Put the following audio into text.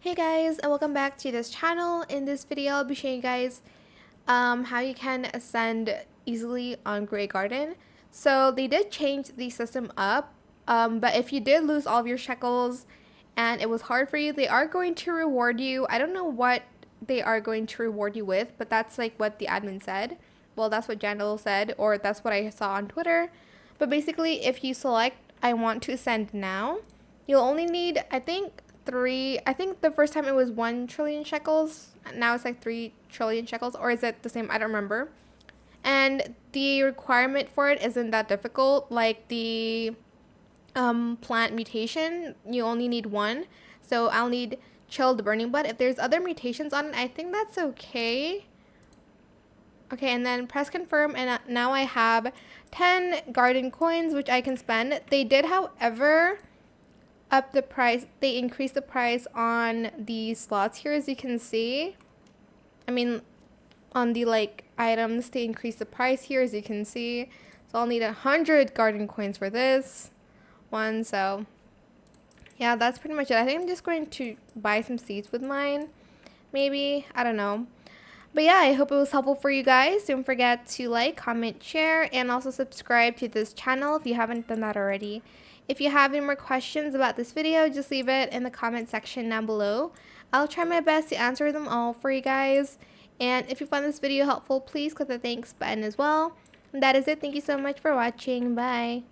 Hey guys, and welcome back to this channel. In this video, I'll be showing you guys how you can ascend easily on Grey Garden. So they did change the system up, but if you did lose all of your shekels and it was hard for you, they are going to reward you. I don't know what they are going to reward you with, but that's like what the admin said. Well, that's what Jandal said, or that's what I saw on Twitter. But basically, if you select I want to ascend now, you'll only need, I think the first time it was 1 trillion shekels. Now it's like 3 trillion shekels, or is it the same? I don't remember. And the requirement for it isn't that difficult. Like the plant mutation, you only need 1. So I'll need chilled burning blood. If there's other mutations on it, I think that's okay. Okay, and then press confirm, and now I have 10 garden coins, which I can spend. They did, however, up the price. They increased the price on the slots here, as you can see. I mean, on the like items, they increased the price here, as you can see. So I'll need 100 garden coins for this one. So yeah, that's pretty much it. I think I'm just going to buy some seeds with mine, maybe. I don't know. But yeah, I hope it was helpful for you guys. Don't forget to like, comment, share, and also subscribe to this channel if you haven't done that already. If you have any more questions about this video, just leave it in the comment section down below. I'll try my best to answer them all for you guys. And if you found this video helpful, please click the thanks button as well. And that is it. Thank you so much for watching. Bye.